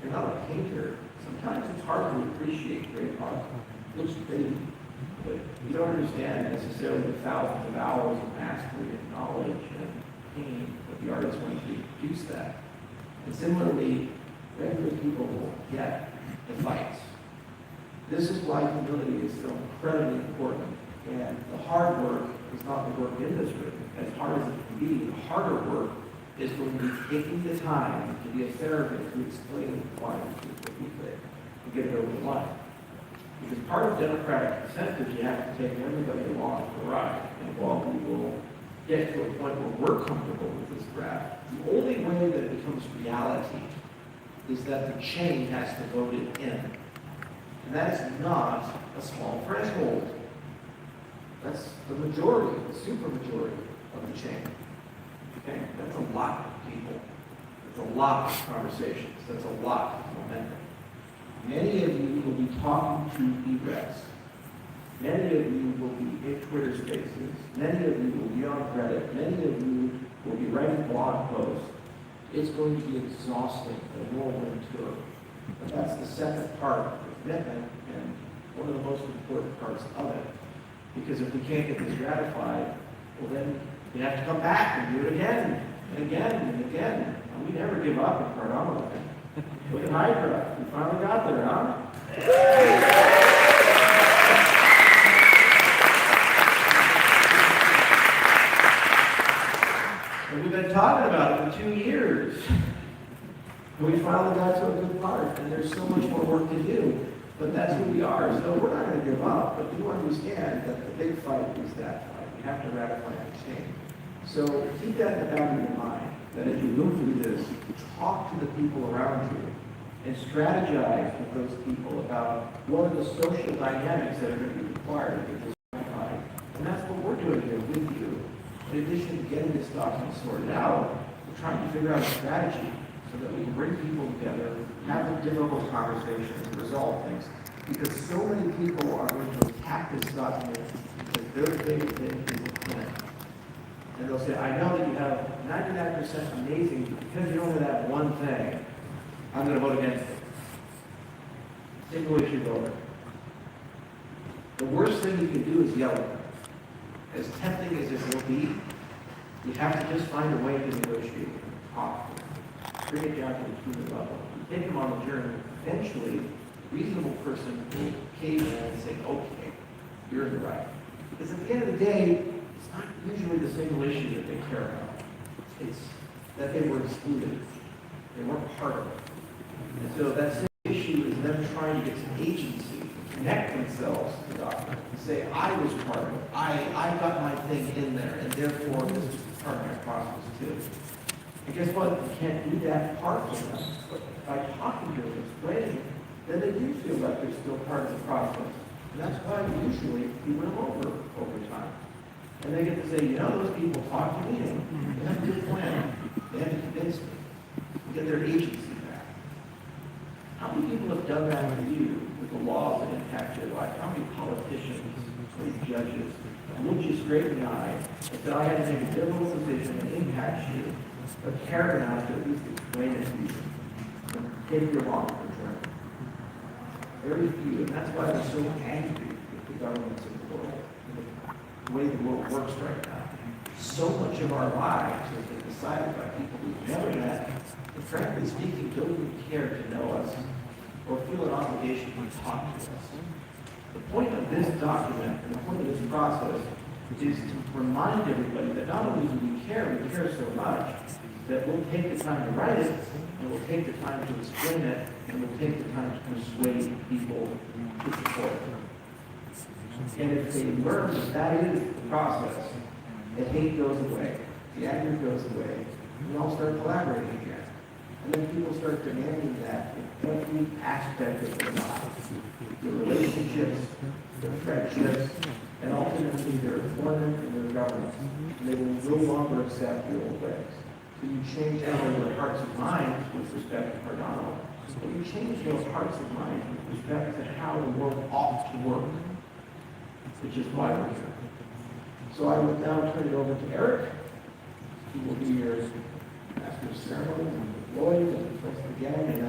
you're not a painter, sometimes it's hard to appreciate great art. It looks pretty, but you don't understand necessarily the thousands of hours of mastery and knowledge and pain that the artist went to produce that. And similarly, regular people will get the fights. This is why humility is so incredibly important. And the hard work is not the work in this room. As hard as it can be, the harder work is going to be taking the time to be a therapist to explain why you do what you think and get it over the line. Because part of democratic consent is you have to take everybody along for the ride. And while we will get to a point where we're comfortable with this draft, the only way that it becomes reality is that the chain has to vote it in. And that is not a small threshold. That's the majority, the supermajority of the chain. Okay? That's a lot of people. That's a lot of conversations. That's a lot of momentum. Many of you will be talking to eRecs. Many of you will be in Twitter spaces. Many of you will be on Reddit. Many of you will be writing blog posts. It's going to be exhausting, a whirlwind tour. But that's the second part of the commitment and one of the most important parts of it. Because if we can't get this ratified, well then we have to come back and do it again and again and again. And we never give up in Cardano. Look at Hydra. We finally got there, huh? And we've been talking about it for 2 years. And we finally got to a good part. And there's so much more work to do. But that's who we are. So we're not going to give up. But do understand that the big fight is that fight. We have to ratify the chain. So keep that in the back of your mind. That as you move through this, talk to the people around you and strategize with those people about what are the social dynamics that are going to be required to get this ratified. And that's what we're doing here with you. In addition to getting this document sorted out, we're trying to figure out a strategy so that we can bring people together, have the difficult conversations, and resolve things. Because so many people are going to attack this document because their favorite thing is a plan. And they'll say, I know that you have 99% amazing, but because you only have one thing, I'm going to vote against it. Single issue voter. The worst thing you can do is yell at them. As tempting as it will be, you have to just find a way to negotiate and talk to them. Bring it down to the human level. Take them on the journey. Eventually, a reasonable person will cave in and say, okay, you're in the right. Because at the end of the day, it's not usually the single issue that they care about. It's that they were excluded. They weren't part of it. And so that same issue is them trying to get some agency, to connect themselves to the document, and say, I was part of it. I got my thing in there, and therefore this is part of my process too. And guess what? You can't do that part for them. But by talking to them, explaining, then they do feel like they're still part of the process. And that's why usually we win them over time. And they get to say, you know, those people talk to me, and they have a good plan. They have to convince me to get their agency back. How many people have done that with you, with the laws that impact your life? How many politicians, how many judges looked you straight in the eye and said, I had to make a difficult decision that impacts you, but care enough to at least explain it to you and take you along for the journey? Very few, and that's why they're so angry with the governments of the world, and the way the world works right now. So much of our lives has been decided by people we've never met, and frankly speaking, don't even care to know us or feel an obligation to talk to us. The point of this document and the point of this process is to remind everybody that not only do we care so much, that we'll take the time to write it, and we'll take the time to explain it, and we'll take the time to persuade people to support it. And if they learn that that is the process, the hate goes away, the anger goes away, and we all start collaborating again. And then people start demanding that in every aspect of their lives. Their relationships, their friendships, and ultimately their employment and their government. And they will no longer accept your old ways. So you change not only their hearts and minds with respect to Cardano, but you change those hearts and minds with respect to how the world ought to work, which is why we're here. So I will now turn it over to Eric. He will be your master of ceremony, and Lloyd, and the rest of the gang, and